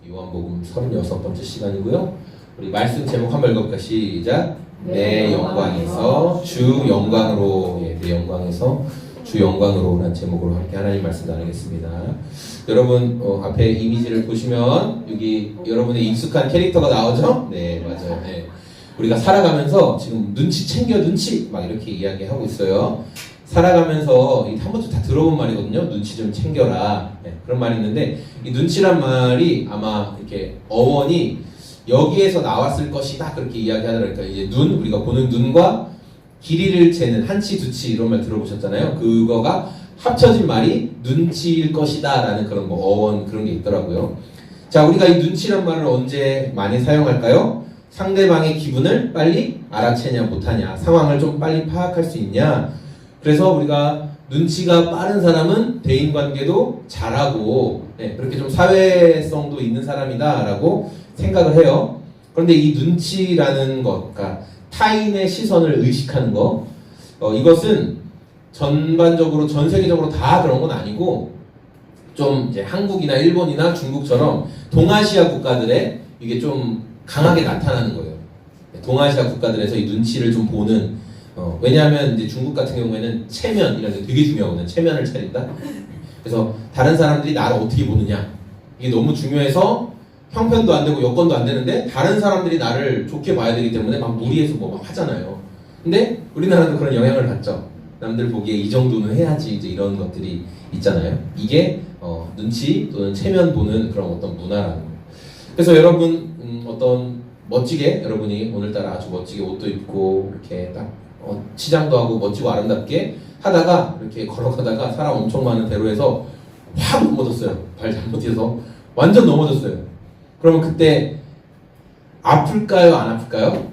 요한복음 36번째 시간이고요. 우리 말씀 제목 한번 읽어볼까? 시작. 내 영광에서 주 영광으로. 내 영광에서 주 영광으로 라는 제목으로 함께 하나님 말씀 나누겠습니다. 여러분 앞에 이미지를 보시면 여기 여러분의 익숙한 캐릭터가 나오죠? 네, 맞아요. 네. 우리가 살아가면서 지금 눈치 챙겨 눈치 막 이렇게 이야기하고 있어요. 살아가면서 한 번쯤 다 들어본 말이거든요. 눈치 좀 챙겨라. 네, 그런 말이 있는데 이 눈치란 말이 아마 이렇게 어원이 여기에서 나왔을 것이다 그렇게 이야기하더라고요. 이제 우리가 보는 눈과 길이를 재는 한치 두치 이런 말 들어보셨잖아요. 그거가 합쳐진 말이 눈치일 것이다 라는 그런 어원 그런 게 있더라고요. 자, 우리가 이 눈치란 말을 언제 많이 사용할까요? 상대방의 기분을 빨리 알아채냐 못하냐, 상황을 좀 빨리 파악할 수 있냐. 그래서 우리가 눈치가 빠른 사람은 대인관계도 잘하고 그렇게 좀 사회성도 있는 사람이다 라고 생각을 해요. 그런데 이 눈치라는 것, 그러니까 타인의 시선을 의식하는 것, 이것은 전반적으로 전 세계적으로 다 그런 건 아니고 좀 이제 한국이나 일본이나 중국처럼 동아시아 국가들에 이게 좀 강하게 나타나는 거예요. 동아시아 국가들에서 이 눈치를 좀 보는 왜냐하면 이제 중국 같은 경우에는 체면이라는 게 되게 중요하거든요. 체면을 차린다. 그래서 다른 사람들이 나를 어떻게 보느냐 이게 너무 중요해서 형편도 안 되고 여건도 안 되는데 다른 사람들이 나를 좋게 봐야 되기 때문에 막 무리해서 뭐 막 하잖아요. 근데 우리나라도 그런 영향을 받죠. 남들 보기에 이 정도는 해야지 이제 이런 것들이 있잖아요. 이게 눈치 또는 체면 보는 그런 어떤 문화라는 거예요. 그래서 여러분 어떤 멋지게 여러분이 오늘따라 아주 멋지게 옷도 입고 이렇게 딱 치장도 하고 멋지고 아름답게 하다가 이렇게 걸어가다가 사람 엄청 많은 대로에서 확 넘어졌어요. 발 잘못해서 완전 넘어졌어요. 그러면 그때 아플까요? 안 아플까요?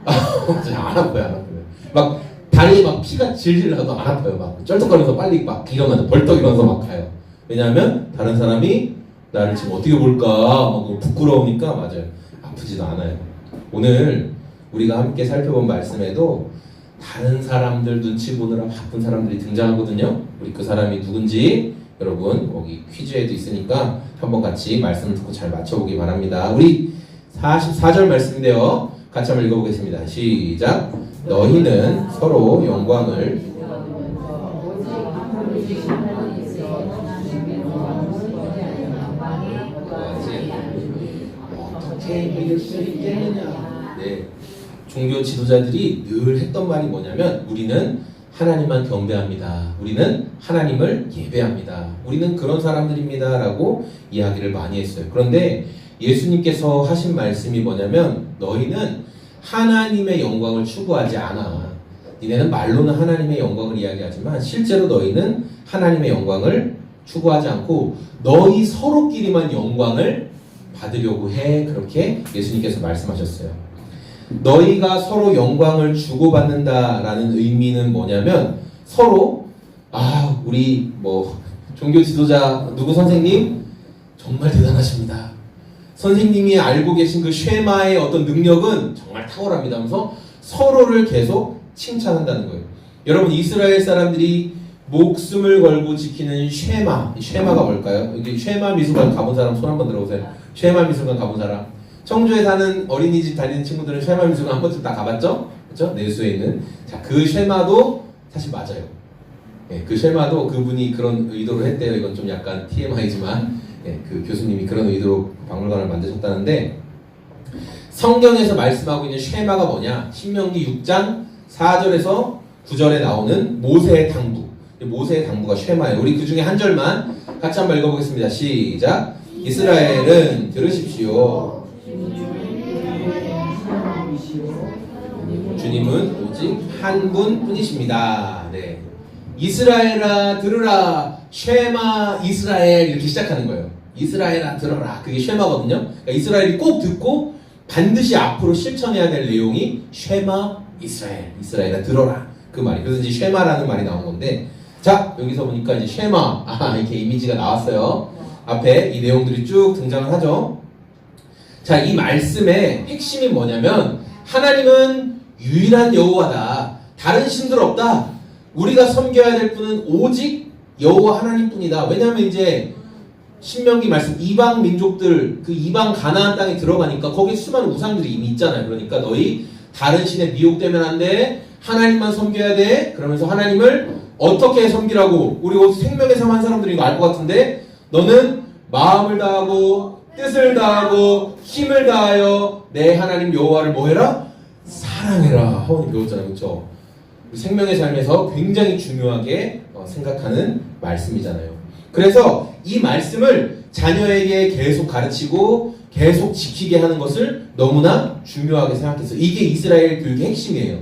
안 아파요. 막 다리에 막 피가 질질 나도 안 아파요. 막 쩔뚝거려서 빨리 막 일어나서 벌떡 일어나서 막 가요. 왜냐하면 다른 사람이 나를 지금 어떻게 볼까 막 부끄러우니까. 맞아요. 아프지도 않아요. 오늘 우리가 함께 살펴본 말씀에도 다른 사람들 눈치 보느라 바쁜 사람들이 등장하거든요. 우리 그 사람이 누군지 여러분 여기 퀴즈에도 있으니까 한번 같이 말씀을 듣고 잘 맞춰보기 바랍니다. 우리 44절 말씀인데요. 같이 한번 읽어보겠습니다. 시작. 너희는 서로 영광을 어떻게 믿을 수 있겠느냐. 네. 종교 지도자들이 늘 했던 말이 뭐냐면 우리는 하나님만 경배합니다. 우리는 하나님을 예배합니다. 우리는 그런 사람들입니다. 라고 이야기를 많이 했어요. 그런데 예수님께서 하신 말씀이 뭐냐면 너희는 하나님의 영광을 추구하지 않아. 니네는 말로는 하나님의 영광을 이야기하지만 실제로 너희는 하나님의 영광을 추구하지 않고 너희 서로끼리만 영광을 받으려고 해. 그렇게 예수님께서 말씀하셨어요. 너희가 서로 영광을 주고받는다라는 의미는 뭐냐면 서로 우리 종교 지도자 누구 선생님 정말 대단하십니다. 선생님이 알고 계신 그 쉐마의 어떤 능력은 정말 탁월합니다 하면서 서로를 계속 칭찬한다는 거예요. 여러분 이스라엘 사람들이 목숨을 걸고 지키는 쉐마가 뭘까요? 여기 쉐마 미술관 가본 사람 손 한번 들어보세요. 쉐마 미술관 가본 사람. 청주에 사는 어린이집 다니는 친구들은 쉐마 미술관 한 번쯤 다 가봤죠? 그렇죠? 내수에 있는. 자, 그 쉐마도 사실 맞아요. 그 쉐마도 그분이 그런 의도로 했대요. 이건 좀 약간 TMI지만 그 교수님이 그런 의도로 박물관을 만드셨다는데 성경에서 말씀하고 있는 쉐마가 뭐냐? 신명기 6장 4절에서 9절에 나오는 모세의 당부. 모세의 당부가 쉐마예요. 우리 그 중에 한 절만 같이 한번 읽어보겠습니다. 시작. 이스라엘은 들으십시오. 주님은 오직 한 분뿐이십니다. 네. 이스라엘아 들으라 쉐마 이스라엘 이렇게 시작하는 거예요. 이스라엘아 들어라. 그게 쉐마거든요. 그러니까 이스라엘이 꼭 듣고 반드시 앞으로 실천해야 될 내용이 쉐마 이스라엘아 들어라. 그 말이. 그래서 이제 쉐마라는 말이 나온 건데 자 여기서 보니까 이제 쉐마 이렇게 이미지가 나왔어요. 앞에 이 내용들이 쭉 등장을 하죠. 자, 이 말씀의 핵심이 뭐냐면 하나님은 유일한 여호와다. 다른 신들 없다. 우리가 섬겨야 될 분은 오직 여호와 하나님뿐이다. 왜냐하면 이제 신명기 말씀 이방 민족들 그 이방 가나안 땅에 들어가니까 거기에 수많은 우상들이 이미 있잖아요. 그러니까 너희 다른 신에 미혹되면 안 돼. 하나님만 섬겨야 돼. 그러면서 하나님을 어떻게 섬기라고 우리 생명에서 한 사람들이 이거 알 것 같은데 너는 마음을 다하고 뜻을 다하고 힘을 다하여 내 하나님 여호와를 뭐 해라? 사랑해라. 하원이 배웠잖아요. 그렇죠? 생명의 삶에서 굉장히 중요하게 생각하는 말씀이잖아요. 그래서 이 말씀을 자녀에게 계속 가르치고 계속 지키게 하는 것을 너무나 중요하게 생각했어요. 이게 이스라엘 교육의 핵심이에요.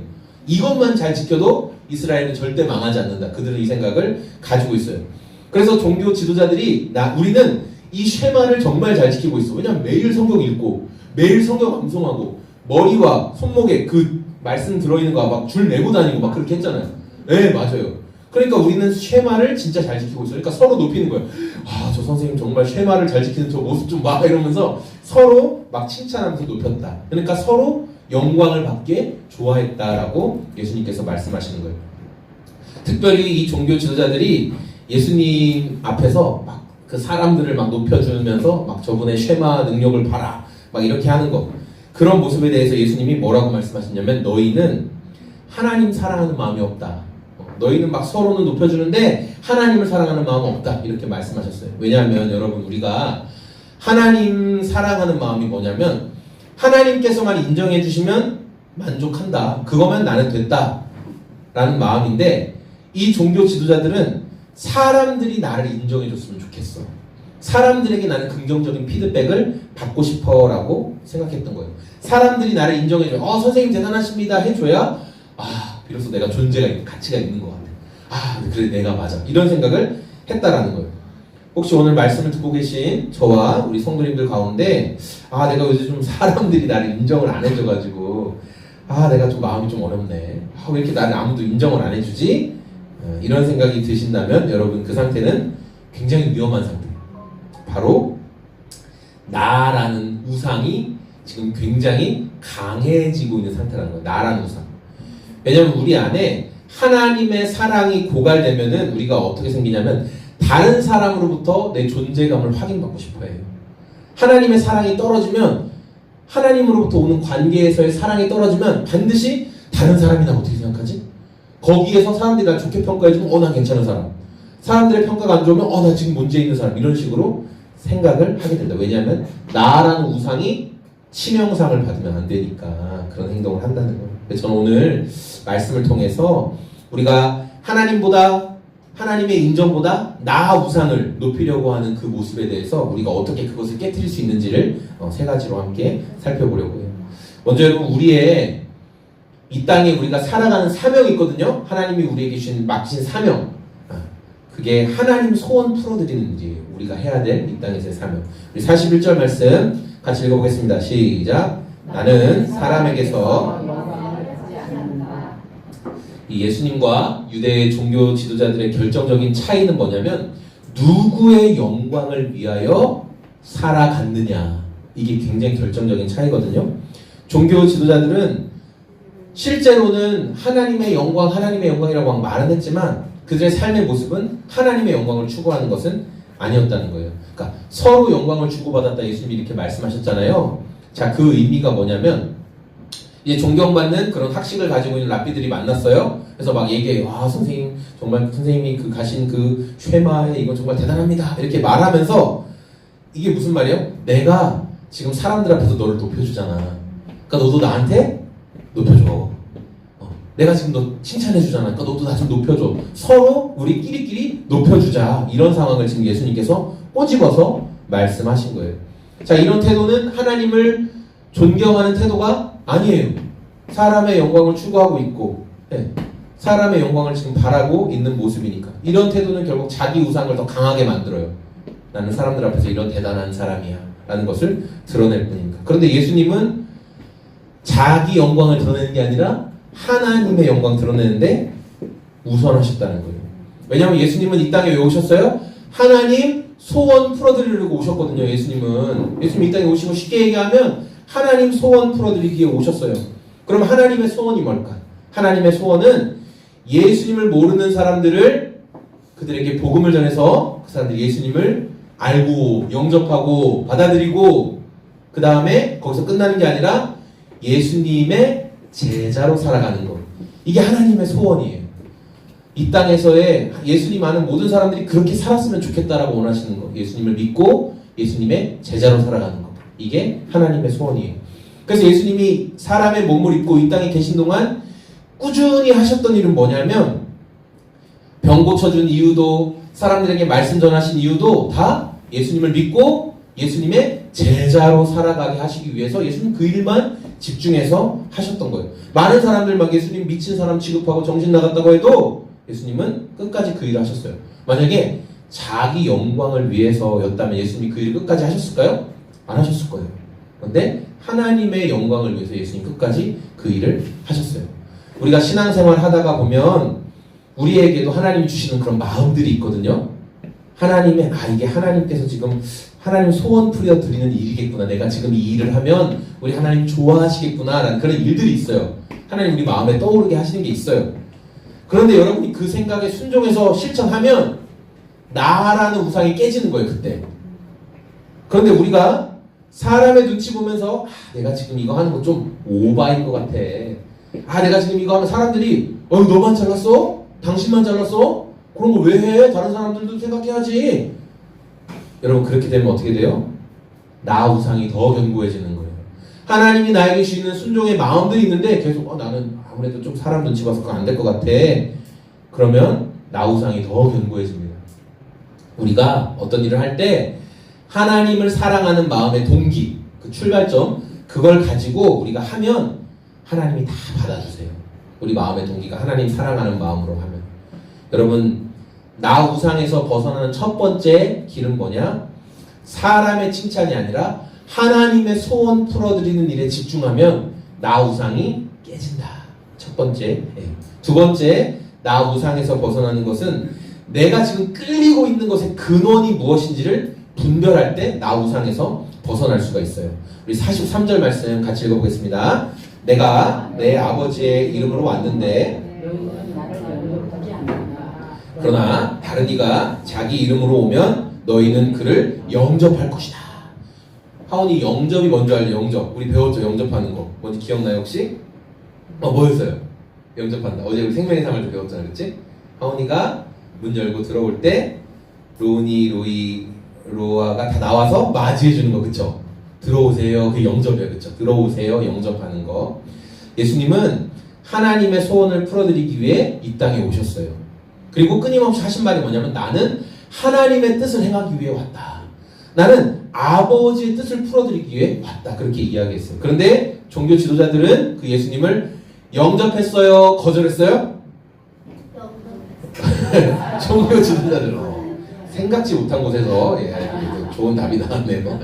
이것만 잘 지켜도 이스라엘은 절대 망하지 않는다. 그들은 이 생각을 가지고 있어요. 그래서 종교 지도자들이 우리는 이 쉐마를 정말 잘 지키고 있어. 왜냐하면 매일 성경 읽고 매일 성경 암송하고 머리와 손목에 그 말씀 들어있는 거 막 줄 내고 다니고 막 그렇게 했잖아요. 네, 맞아요. 그러니까 우리는 쉐마를 진짜 잘 지키고 있어요. 그러니까 서로 높이는 거예요. 아, 저 선생님 정말 쉐마를 잘 지키는 저 모습 좀 봐. 이러면서 서로 막 칭찬하면서 높였다. 그러니까 서로 영광을 받게 좋아했다라고 예수님께서 말씀하시는 거예요. 특별히 이 종교 지도자들이 예수님 앞에서 막 그 사람들을 막 높여주면서 막 저분의 쉐마 능력을 봐라. 막 이렇게 하는 거. 그런 모습에 대해서 예수님이 뭐라고 말씀하셨냐면 너희는 하나님 사랑하는 마음이 없다. 너희는 막 서로는 높여주는데 하나님을 사랑하는 마음은 없다. 이렇게 말씀하셨어요. 왜냐하면 여러분 우리가 하나님 사랑하는 마음이 뭐냐면 하나님께서만 인정해 주시면 만족한다. 그거면 나는 됐다. 라는 마음인데 이 종교 지도자들은 사람들이 나를 인정해 줬으면 좋겠어. 사람들에게 나는 긍정적인 피드백을 받고 싶어 라고 생각했던 거예요. 사람들이 나를 인정해줘. 선생님 대단하십니다. 해줘야 비로소 내가 존재가 있고 가치가 있는 것 같아. 그래 내가 맞아. 이런 생각을 했다라는 거예요. 혹시 오늘 말씀을 듣고 계신 저와 우리 성도님들 가운데 내가 요새 좀 사람들이 나를 인정을 안 해줘가지고 내가 좀 마음이 좀 어렵네. 왜 이렇게 나를 아무도 인정을 안 해주지? 이런 생각이 드신다면 여러분 그 상태는 굉장히 위험한 상태. 바로 나라는 우상이 지금 굉장히 강해지고 있는 상태라는 거예요. 나라는 우상. 왜냐하면 우리 안에 하나님의 사랑이 고갈되면은 우리가 어떻게 생기냐면 다른 사람으로부터 내 존재감을 확인받고 싶어 해요. 하나님의 사랑이 떨어지면 하나님으로부터 오는 관계에서의 사랑이 떨어지면 반드시 다른 사람이나 어떻게 생각하지? 거기에서 사람들이 나 좋게 평가해주면 나 괜찮은 사람. 사람들의 평가가 안 좋으면 나 지금 문제 있는 사람. 이런 식으로 생각을 하게 된다. 왜냐하면 나라는 우상이 치명상을 받으면 안 되니까 그런 행동을 한다는 거예요. 그래서 저는 오늘 말씀을 통해서 우리가 하나님의 인정보다 나 우상을 높이려고 하는 그 모습에 대해서 우리가 어떻게 그것을 깨트릴 수 있는지를 세 가지로 함께 살펴보려고 해요. 먼저 여러분 우리의 이 땅에 우리가 살아가는 사명이 있거든요. 하나님이 우리에게 맡기신 사명. 그게 하나님 소원 풀어드리는 일이에요. 우리가 해야 될 이 땅에서의 사명. 우리 41절 말씀 같이 읽어보겠습니다. 시작. 나는 사람에게서 이 예수님과 유대의 종교 지도자들의 결정적인 차이는 뭐냐면 누구의 영광을 위하여 살아갔느냐. 이게 굉장히 결정적인 차이거든요. 종교 지도자들은 실제로는 하나님의 영광이라고 막 말은 했지만 그들의 삶의 모습은 하나님의 영광을 추구하는 것은 아니었다는 거예요. 그러니까 서로 영광을 주고받았다 예수님이 이렇게 말씀하셨잖아요. 자, 그 의미가 뭐냐면 이제 존경받는 그런 학식을 가지고 있는 랍비들이 만났어요. 그래서 막 얘기해요. 선생님 정말 선생님이 그 가신 그 쉐마에 이건 정말 대단합니다. 이렇게 말하면서 이게 무슨 말이에요? 내가 지금 사람들 앞에서 너를 높여주잖아. 그러니까 너도 나한테 높여줘. 내가 지금 너 칭찬해주잖아. 그러니까 너도 나 좀 높여줘. 서로 우리끼리끼리 높여주자. 이런 상황을 지금 예수님께서 꼬집어서 말씀하신 거예요. 자, 이런 태도는 하나님을 존경하는 태도가 아니에요. 사람의 영광을 추구하고 있고 사람의 영광을 지금 바라고 있는 모습이니까 이런 태도는 결국 자기 우상을 더 강하게 만들어요. 나는 사람들 앞에서 이런 대단한 사람이야 라는 것을 드러낼 뿐이니까. 그런데 예수님은 자기 영광을 드러내는 게 아니라 하나님의 영광 드러내는데 우선하셨다는 거예요. 왜냐하면 예수님은 이 땅에 왜 오셨어요? 하나님 소원 풀어드리려고 오셨거든요. 예수님이 이 땅에 오시고 쉽게 얘기하면 하나님 소원 풀어드리기에 오셨어요. 그럼 하나님의 소원이 뭘까? 하나님의 소원은 예수님을 모르는 사람들을 그들에게 복음을 전해서 그 사람들이 예수님을 알고 영접하고 받아들이고 그 다음에 거기서 끝나는 게 아니라 예수님의 제자로 살아가는 것. 이게 하나님의 소원이에요. 이 땅에서의 예수님 아는 모든 사람들이 그렇게 살았으면 좋겠다라고 원하시는 것. 예수님을 믿고 예수님의 제자로 살아가는 것. 이게 하나님의 소원이에요. 그래서 예수님이 사람의 몸을 입고 이 땅에 계신 동안 꾸준히 하셨던 일은 뭐냐면 병 고쳐준 이유도 사람들에게 말씀 전하신 이유도 다 예수님을 믿고 예수님의 제자로 살아가게 하시기 위해서 예수님 그 일만 집중해서 하셨던 거예요. 많은 사람들 막 예수님 미친 사람 취급하고 정신 나갔다고 해도 예수님은 끝까지 그 일을 하셨어요. 만약에 자기 영광을 위해서였다면 예수님이 그 일을 끝까지 하셨을까요? 안 하셨을 거예요. 그런데 하나님의 영광을 위해서 예수님 끝까지 그 일을 하셨어요. 우리가 신앙생활 하다가 보면 우리에게도 하나님이 주시는 그런 마음들이 있거든요. 하나님의 이게 하나님께서 지금 하나님 소원 풀려 드리는 일이겠구나. 내가 지금 이 일을 하면 우리 하나님 좋아하시겠구나 라는 그런 일들이 있어요. 하나님 우리 마음에 떠오르게 하시는 게 있어요. 그런데 여러분이 그 생각에 순종해서 실천하면 나라는 우상이 깨지는 거예요. 그때. 그런데 우리가 사람의 눈치 보면서 내가 지금 이거 하는 거 좀 오바인 것 같아. 내가 지금 이거 하면 사람들이 너만 잘났어? 당신만 잘났어? 그런 거 왜 해? 다른 사람들도 생각해야지. 여러분 그렇게 되면 어떻게 돼요? 나 우상이 더 견고해지는 거예요. 하나님이 나에게 주시는 순종의 마음들이 있는데 계속 나는 아무래도 좀 사람 눈치 봐서 안 될 것 같아. 그러면 나 우상이 더 견고해집니다. 우리가 어떤 일을 할 때 하나님을 사랑하는 마음의 동기, 그 출발점, 그걸 가지고 우리가 하면 하나님이 다 받아주세요. 우리 마음의 동기가 하나님 사랑하는 마음으로 하면. 여러분 나 우상에서 벗어나는 첫 번째 길은 뭐냐? 사람의 칭찬이 아니라 하나님의 소원 풀어드리는 일에 집중하면 나 우상이 깨진다. 첫 번째. 두 번째, 나 우상에서 벗어나는 것은 내가 지금 끌리고 있는 것의 근원이 무엇인지를 분별할 때 나 우상에서 벗어날 수가 있어요. 우리 43절 말씀 같이 읽어보겠습니다. 내가 내 아버지의 이름으로 왔는데 그러나 다른 이가 자기 이름으로 오면 너희는 그를 영접할 것이다. 하온이 영접이 뭔지 알죠? 영접. 우리 배웠죠? 영접하는 거. 뭔지 기억나요 혹시? 뭐였어요? 영접한다. 어제 우리 생명의 삶을 배웠잖아. 그치? 하온이가 문 열고 들어올 때 로니, 로이, 로아가 다 나와서 맞이해 주는 거. 그쵸? 들어오세요. 그게 영접이에요. 그쵸? 들어오세요. 영접하는 거. 예수님은 하나님의 소원을 풀어드리기 위해 이 땅에 오셨어요. 그리고 끊임없이 하신 말이 뭐냐면 나는 하나님의 뜻을 행하기 위해 왔다. 나는 아버지의 뜻을 풀어드리기 위해 왔다. 그렇게 이야기했어요. 그런데 종교 지도자들은 그 예수님을 영접했어요? 거절했어요? 종교 지도자들 생각지 못한 곳에서 좋은 답이 나왔네요.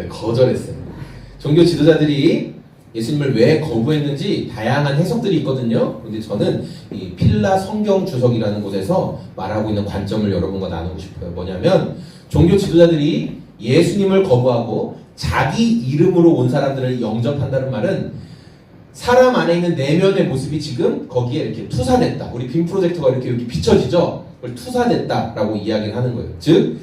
거절했어요. 종교 지도자들이 예수님을 왜 거부했는지 다양한 해석들이 있거든요. 근데 저는 이 필라 성경 주석이라는 곳에서 말하고 있는 관점을 여러분과 나누고 싶어요. 뭐냐면 종교 지도자들이 예수님을 거부하고 자기 이름으로 온 사람들을 영접한다는 말은 사람 안에 있는 내면의 모습이 지금 거기에 이렇게 투사됐다. 우리 빔 프로젝터가 이렇게 비춰지죠? 그걸 투사됐다라고 이야기를 하는 거예요. 즉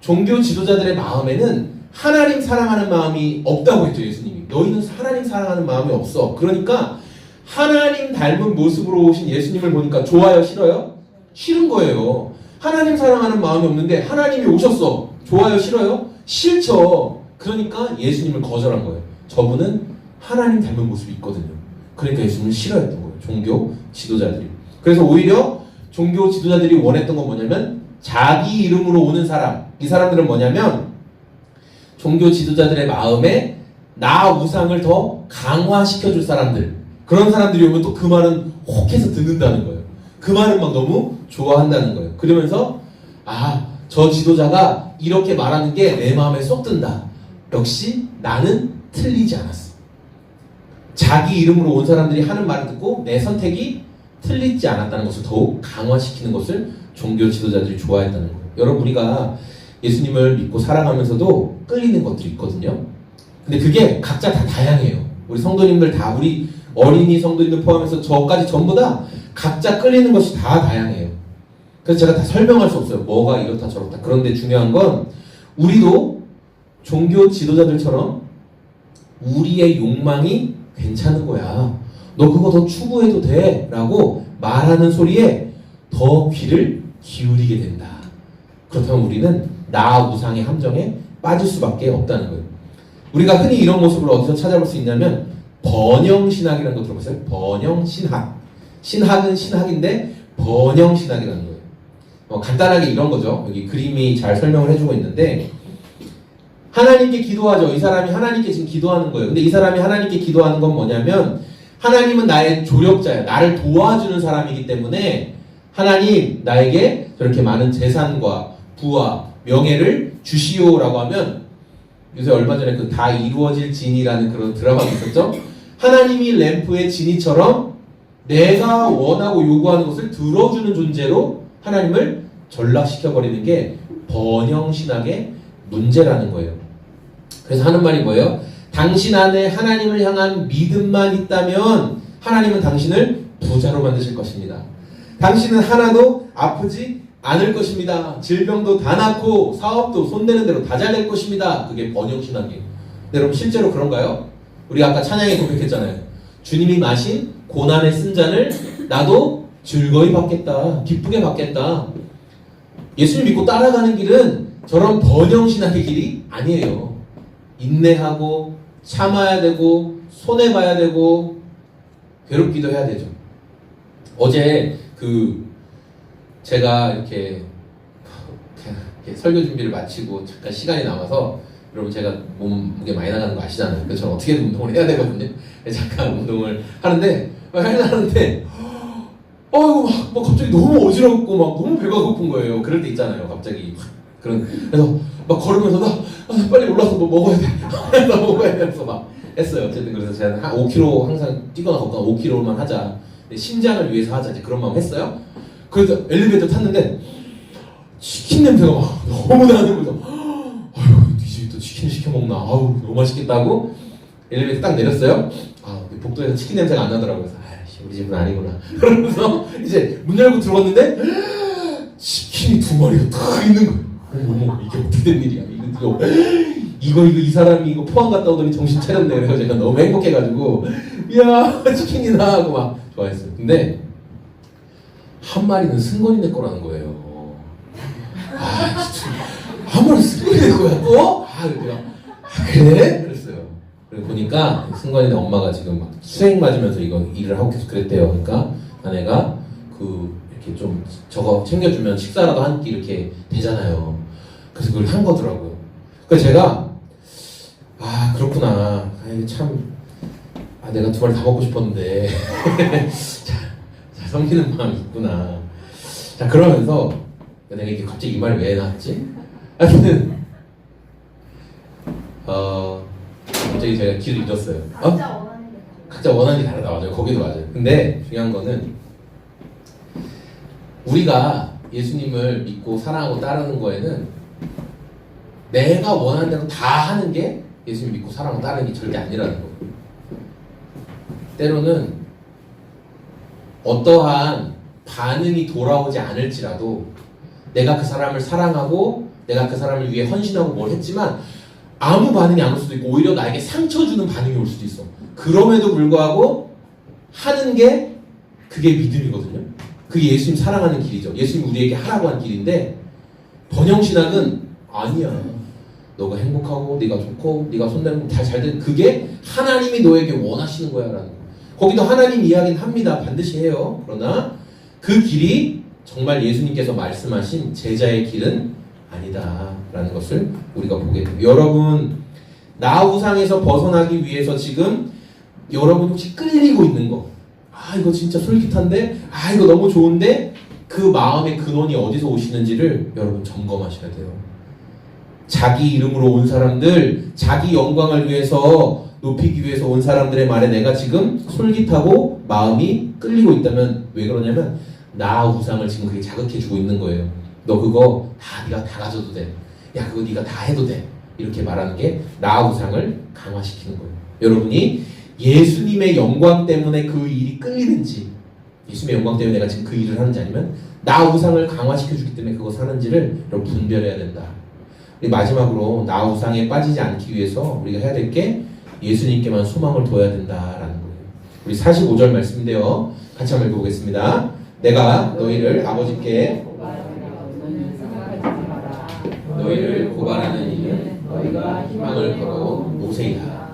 종교 지도자들의 마음에는 하나님 사랑하는 마음이 없다고 했죠. 예수님이. 너희는 하나님 사랑하는 마음이 없어. 그러니까 하나님 닮은 모습으로 오신 예수님을 보니까 좋아요? 싫어요? 싫은 거예요. 하나님 사랑하는 마음이 없는데 하나님이 오셨어. 좋아요? 싫어요? 싫죠. 그러니까 예수님을 거절한 거예요. 저분은 하나님 닮은 모습이 있거든요. 그러니까 예수님을 싫어했던 거예요. 종교 지도자들이. 그래서 오히려 종교 지도자들이 원했던 건 뭐냐면 자기 이름으로 오는 사람. 이 사람들은 뭐냐면 종교 지도자들의 마음에 나 우상을 더 강화시켜줄 사람들. 그런 사람들이 오면 또 그 말은 혹해서 듣는다는 거예요. 그 말은 막 너무 좋아한다는 거예요. 그러면서 저 지도자가 이렇게 말하는 게 내 마음에 쏙 든다. 역시 나는 틀리지 않았어. 자기 이름으로 온 사람들이 하는 말을 듣고 내 선택이 틀리지 않았다는 것을 더욱 강화시키는 것을 종교 지도자들이 좋아했다는 거예요. 여러분 우리가 예수님을 믿고 살아가면서도 끌리는 것들이 있거든요. 근데 그게 각자 다 다양해요. 우리 성도님들 다 우리 어린이 성도님들 포함해서 저까지 전부 다 각자 끌리는 것이 다 다양해요. 그래서 제가 다 설명할 수 없어요. 뭐가 이렇다 저렇다. 그런데 중요한 건 우리도 종교 지도자들처럼 우리의 욕망이 괜찮은 거야. 너 그거 더 추구해도 돼. 라고 말하는 소리에 더 귀를 기울이게 된다. 그렇다면 우리는 나 우상의 함정에 빠질 수밖에 없다는 거예요. 우리가 흔히 이런 모습을 어디서 찾아볼 수 있냐면 번영신학이라는 거 들어보세요. 번영신학. 신학은 신학인데 번영신학이라는 거예요. 간단하게 이런 거죠. 여기 그림이 잘 설명을 해주고 있는데 하나님께 기도하죠. 이 사람이 하나님께 지금 기도하는 거예요. 근데 이 사람이 하나님께 기도하는 건 뭐냐면 하나님은 나의 조력자야. 나를 도와주는 사람이기 때문에 하나님 나에게 저렇게 많은 재산과 부와 명예를 주시오라고 하면 요새 얼마 전에 그 다 이루어질 진이라는 그런 드라마가 있었죠. 하나님이 램프의 진이처럼 내가 원하고 요구하는 것을 들어주는 존재로 하나님을 전락시켜버리는 게 번영신학의 문제라는 거예요. 그래서 하는 말이 뭐예요? 당신 안에 하나님을 향한 믿음만 있다면 하나님은 당신을 부자로 만드실 것입니다. 당신은 하나도 아프지 않을 것입니다. 질병도 다 낫고 사업도 손대는 대로 다 잘 될 것입니다. 그게 번영신학이에요. 근데 여러분 실제로 그런가요? 우리 아까 찬양에 고백했잖아요. 주님이 마신 고난의 쓴 잔을 나도 즐거이 받겠다. 기쁘게 받겠다. 예수님 믿고 따라가는 길은 저런 번영신학의 길이 아니에요. 인내하고 참아야 되고 손해봐야 되고 괴롭기도 해야 되죠. 어제 제가 이렇게 설교 준비를 마치고 잠깐 시간이 남아서 여러분 제가 몸무게 많이 나가는 거 아시잖아요. 그래서 저는 어떻게든 운동을 해야 되거든요. 잠깐 운동을 하는데 막 갑자기 너무 어지럽고 막 너무 배가 고픈 거예요. 그럴 때 있잖아요. 갑자기 그래서 막 걸으면서 나 빨리 올라서 뭐 먹어야 돼. 나 먹어야 돼서 막 했어요. 어쨌든 그래서 제가 한 5kg 항상 뛰거나 걷거나 5kg만 하자. 신장을 위해서 하자. 이제 그런 마음 했어요. 그래서 엘리베이터 탔는데 치킨 냄새가 막 너무 나는 거죠. 아유, 이 집이 또 치킨을 시켜 먹나. 아우 너무 맛있겠다고 엘리베이터 딱 내렸어요. 복도에서 치킨 냄새가 안 나더라고요. 그래서 아이씨 우리 집은 아니구나. 그러면서 이제 문 열고 들어갔는데 치킨이 2마리가 다 있는 거예요. 어머 이게 어떻게 된 일이야. 이거 이 사람이 이거 포항 갔다 오더니 정신 차렸네. 그래서 제가 너무 행복해가지고 이야 치킨이다 하고 막 좋아했어요. 근데 한 마리는 승건이네 거라는 거예요. 진짜 한 마리 승건이네 거야 또? 그래? 그랬어요. 그래서 보니까 승건이네 엄마가 지금 막 수행 맞으면서 이거 일을 하고 계속 그랬대요. 그러니까 아내가 이렇게 좀 저거 챙겨주면 식사라도 한 끼 이렇게 되잖아요. 그래서 그걸 한 거더라고요. 그래서 제가 그렇구나. 참 내가 2마리 다 먹고 싶었는데 잘 섬기는 마음이 있구나. 자 그러면서 내가 이게 갑자기 이 말이 왜 나왔지? 하여튼 갑자기 제가 길을 잃었어요. 각자 원하는 게 다르다. 맞아요. 거기도 맞아요. 근데 중요한 거는 우리가 예수님을 믿고 사랑하고 따르는 거에는 내가 원하는 대로 다 하는 게 예수님 믿고 사랑하고 따르는 게 절대 아니라는 거예요. 때로는 어떠한 반응이 돌아오지 않을지라도 내가 그 사람을 사랑하고 내가 그 사람을 위해 헌신하고 뭘 했지만 아무 반응이 안 올 수도 있고 오히려 나에게 상처 주는 반응이 올 수도 있어. 그럼에도 불구하고 하는 게 그게 믿음이거든요. 그게 예수님 사랑하는 길이죠. 예수님 우리에게 하라고 한 길인데 번영신학은 아니야. 너가 행복하고 네가 좋고 네가 손대는 잘 되는 그게 하나님이 너에게 원하시는 거야 라는 거. 거기도 하나님 이야기는 합니다. 반드시 해요. 그러나 그 길이 정말 예수님께서 말씀하신 제자의 길은 아니다 라는 것을 우리가 보게 됩니다. 여러분 나 우상에서 벗어나기 위해서 지금 여러분 혹시 끌리고 있는 거 이거 진짜 솔깃한데 이거 너무 좋은데 그 마음의 근원이 어디서 오시는지를 여러분 점검하셔야 돼요. 자기 이름으로 온 사람들, 자기 영광을 위해서 높이기 위해서 온 사람들의 말에 내가 지금 솔깃하고 마음이 끌리고 있다면 왜 그러냐면 나 우상을 지금 그게 자극해주고 있는 거예요. 너 그거 네가 다 가져도 돼. 야 그거 네가 다 해도 돼. 이렇게 말하는 게 나 우상을 강화시키는 거예요. 여러분이 예수님의 영광 때문에 그 일이 끌리는지 예수님의 영광 때문에 내가 지금 그 일을 하는지 아니면 나 우상을 강화시켜주기 때문에 그것을 하는지를 여러분 분별해야 된다. 우리 마지막으로 나 우상에 빠지지 않기 위해서 우리가 해야 될 게 예수님께만 소망을 둬야 된다라는 거예요. 우리 45절 말씀인데요. 같이 한번 읽어보겠습니다. 내가 너희를 아버지께 너희를 고발하는 이는 너희가 희망을 걸어온 모세이다.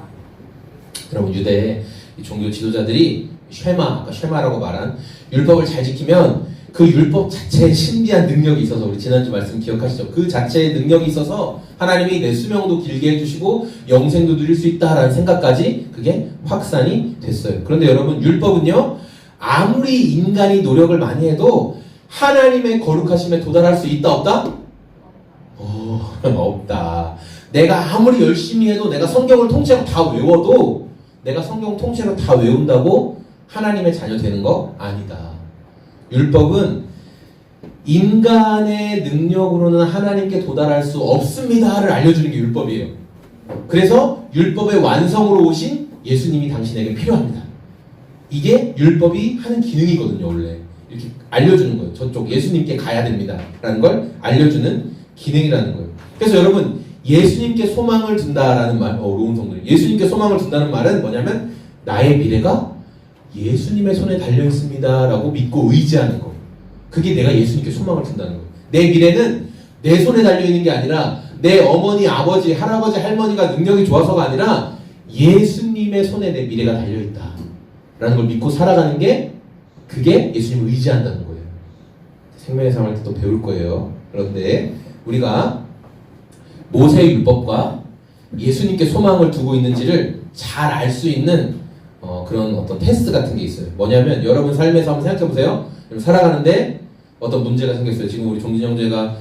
여러분 유대 종교 지도자들이 아까 쉐마라고 말한 율법을 잘 지키면 그 율법 자체에 신비한 능력이 있어서 우리 지난주 말씀 기억하시죠? 그 자체의 능력이 있어서 하나님이 내 수명도 길게 해주시고 영생도 누릴 수 있다라는 생각까지 그게 확산이 됐어요. 그런데 여러분 율법은요 아무리 인간이 노력을 많이 해도 하나님의 거룩하심에 도달할 수 있다 없다? 없다. 내가 아무리 열심히 해도 내가 성경을 통째로 다 외워도 내가 성경 통째로 다 외운다고 하나님의 자녀 되는 거 아니다. 율법은 인간의 능력으로는 하나님께 도달할 수 없습니다를 알려주는 게 율법이에요. 그래서 율법의 완성으로 오신 예수님이 당신에게 필요합니다. 이게 율법이 하는 기능이거든요. 원래 이렇게 알려주는 거예요. 저쪽 예수님께 가야 됩니다 라는 걸 알려주는 기능이라는 거예요. 그래서 여러분 예수님께 소망을 둔다라는 말, 로운 성도님, 예수님께 소망을 둔다는 말은 뭐냐면 나의 미래가 예수님의 손에 달려있습니다 라고 믿고 의지하는 거. 그게 내가 예수님께 소망을 둔다는 거예요. 내 미래는 내 손에 달려있는 게 아니라 내 어머니, 아버지, 할아버지, 할머니가 능력이 좋아서가 아니라 예수님의 손에 내 미래가 달려있다 라는 걸 믿고 살아가는 게 그게 예수님을 의지한다는 거예요. 생명의 삶을 또 배울 거예요. 그런데 우리가 모세의 율법과 예수님께 소망을 두고 있는지를 잘 알 수 있는 그런 어떤 테스트 같은 게 있어요. 뭐냐면 여러분 삶에서 한번 생각해 보세요. 살아가는데 어떤 문제가 생겼어요. 지금 우리 종진 형제가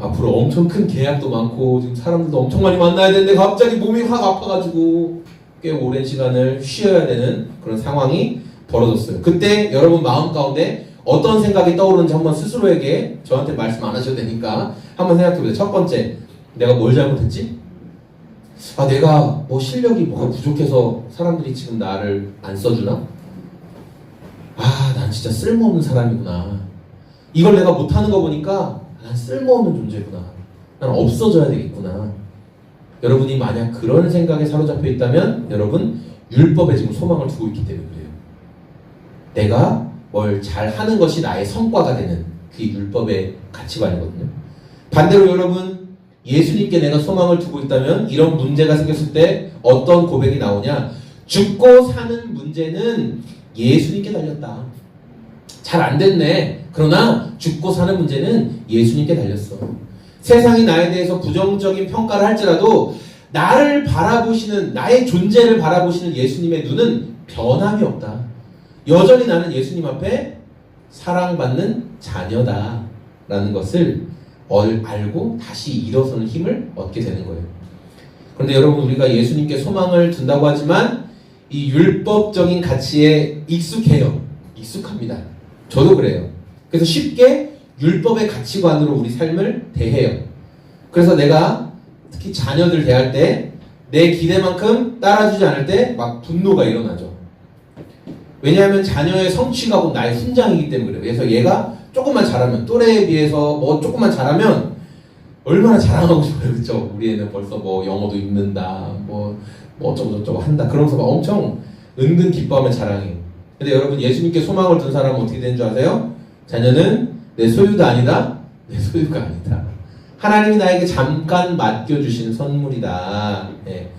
앞으로 엄청 큰 계약도 많고 지금 사람들도 엄청 많이 만나야 되는데 갑자기 몸이 확 아파가지고 꽤 오랜 시간을 쉬어야 되는 그런 상황이 벌어졌어요. 그때 여러분 마음 가운데 어떤 생각이 떠오르는지 한번 스스로에게 저한테 말씀 안 하셔도 되니까 한번 생각해 보세요. 첫 번째, 내가 뭘 잘못했지? 내가 뭐 실력이 뭐가 부족해서 사람들이 지금 나를 안 써주나? 난 진짜 쓸모없는 사람이구나. 이걸 내가 못하는 거 보니까 난 쓸모없는 존재구나. 난 없어져야 되겠구나. 여러분이 만약 그런 생각에 사로잡혀 있다면 여러분 율법에 지금 소망을 두고 있기 때문에 그래요. 내가 뭘 잘하는 것이 나의 성과가 되는 그게 율법의 가치관이거든요. 반대로 여러분 예수님께 내가 소망을 두고 있다면 이런 문제가 생겼을 때 어떤 고백이 나오냐? 죽고 사는 문제는 예수님께 달렸다. 잘 안 됐네. 그러나 죽고 사는 문제는 예수님께 달렸어. 세상이 나에 대해서 부정적인 평가를 할지라도 나를 바라보시는, 나의 존재를 바라보시는 예수님의 눈은 변함이 없다. 여전히 나는 예수님 앞에 사랑받는 자녀다 라는 것을 알고 다시 일어서는 힘을 얻게 되는 거예요. 그런데 여러분 우리가 예수님께 소망을 둔다고 하지만 이 율법적인 가치에 익숙합니다. 저도 그래요. 그래서 쉽게 율법의 가치관으로 우리 삶을 대해요. 그래서 내가 특히 자녀들 대할 때 내 기대만큼 따라주지 않을 때 막 분노가 일어나죠. 왜냐하면 자녀의 성취가 곧 나의 훈장이기 때문에 그래요. 그래서 얘가 조금만 잘하면, 또래에 비해서 뭐 조금만 잘하면 얼마나 자랑하고 싶어요. 그렇죠? 우리 애는 벌써 뭐 영어도 읽는다, 뭐 어쩌고저쩌고 한다. 그러면서 막 엄청 은근 기뻐하면 자랑해요. 근데 여러분 예수님께 소망을 둔 사람은 어떻게 되는 줄 아세요? 자녀는 내 소유도 아니다, 내 소유가 아니다. 하나님이 나에게 잠깐 맡겨주신 선물이다. 네.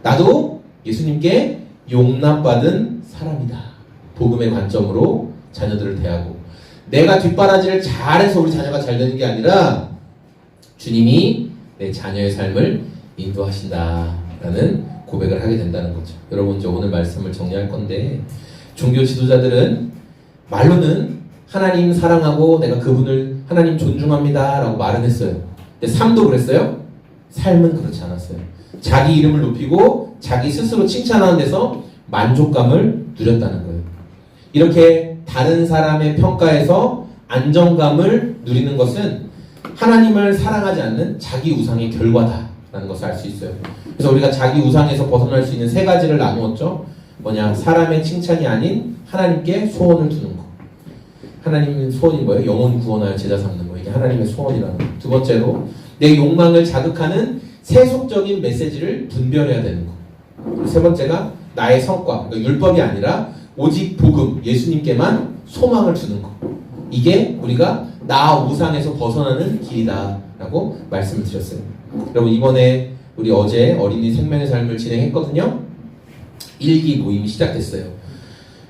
나도 예수님께 용납받은 사람이다. 복음의 관점으로 자녀들을 대하고 내가 뒷바라지를 잘해서 우리 자녀가 잘 되는 게 아니라 주님이 내 자녀의 삶을 인도하신다라는 고백을 하게 된다는 거죠. 여러분 이제 오늘 말씀을 정리할 건데 종교 지도자들은 말로는 하나님 사랑하고 내가 그분을 하나님 존중합니다 라고 말은 했어요. 근데 삶도 그랬어요? 삶은 그렇지 않았어요. 자기 이름을 높이고 자기 스스로 칭찬하는 데서 만족감을 누렸다는 거예요. 이렇게 다른 사람의 평가에서 안정감을 누리는 것은 하나님을 사랑하지 않는 자기 우상의 결과다라는 것을 알 수 있어요. 그래서 우리가 자기 우상에서 벗어날 수 있는 세 가지를 나누었죠. 뭐냐? 사람의 칭찬이 아닌 하나님께 소원을 두는 것. 하나님의 소원이 뭐예요? 영혼 구원하여 제자 삼는 거. 이게 하나님의 소원이라는 거. 두 번째로 내 욕망을 자극하는 세속적인 메시지를 분별해야 되는 거. 그리고 세 번째가 나의 성과, 그러니까 율법이 아니라 오직 복음, 예수님께만 소망을 주는 거. 이게 우리가 나 우상에서 벗어나는 길이다라고 말씀을 드렸어요. 여러분 이번에 우리 어제 어린이 생명의 삶을 진행했거든요. 1기 모임이 시작됐어요.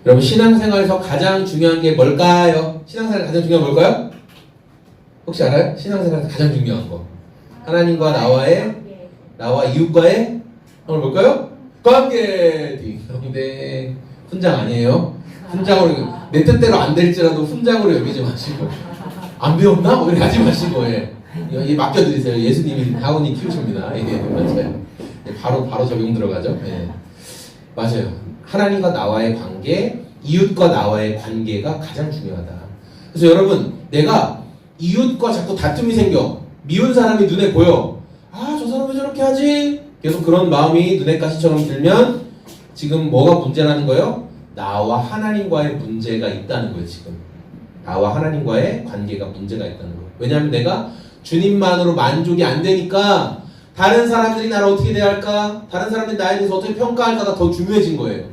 여러분 신앙생활에서 가장 중요한 게 뭘까요? 신앙생활 가장 중요한 게 뭘까요? 혹시 알아요? 신앙생활에서 가장 중요한 거. 하나님과 나와 이웃과의 오늘 뭘까요? 관계. 네. 훈장 아니에요. 훈장으로 내 뜻대로 안 될지라도 훈장으로 여기지 마시고 안 배웠나? 뭐 이렇게 하지 마시고 예, 맡겨드리세요. 예수님이 다운이 키우십니다. 예, 맞아요. 예, 바로 적용 들어가죠. 예. 맞아요. 하나님과 나와의 관계, 이웃과 나와의 관계가 가장 중요하다. 그래서 여러분 내가 이웃과 자꾸 다툼이 생겨 미운 사람이 눈에 보여. 아, 저 사람 왜 저렇게 하지? 계속 그런 마음이 눈에 가시처럼 들면 지금 뭐가 문제라는 거예요? 나와 하나님과의 문제가 있다는 거예요. 지금 나와 하나님과의 관계가 문제가 있다는 거예요. 왜냐하면 내가 주님만으로 만족이 안 되니까 다른 사람들이 나를 어떻게 대할까? 다른 사람들이 나에 대해서 어떻게 평가할까가 더 중요해진 거예요.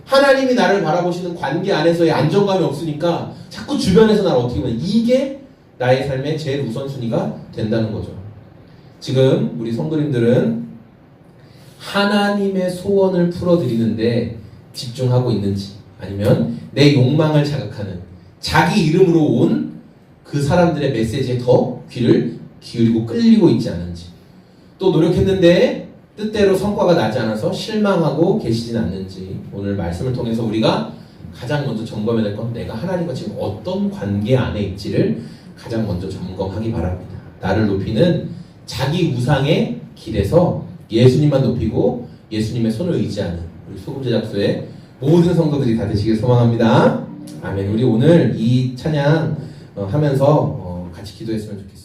하나님이 나를 바라보시는 관계 안에서의 안정감이 없으니까 자꾸 주변에서 나를 어떻게 보면 이게 나의 삶의 제일 우선순위가 된다는 거죠. 지금 우리 성도님들은 하나님의 소원을 풀어드리는데 집중하고 있는지 아니면 내 욕망을 자극하는 자기 이름으로 온 그 사람들의 메시지에 더 귀를 기울이고 끌리고 있지 않은지 또 노력했는데 뜻대로 성과가 나지 않아서 실망하고 계시진 않는지 오늘 말씀을 통해서 우리가 가장 먼저 점검해야 될 건 내가 하나님과 지금 어떤 관계 안에 있지를 가장 먼저 점검하기 바랍니다. 나를 높이는 자기 우상의 길에서 예수님만 높이고 예수님의 손을 의지하는 우리 소금제작소의 모든 성도들이 다 되시길 소망합니다. 아멘. 우리 오늘 이 찬양 하면서 같이 기도했으면 좋겠습니다.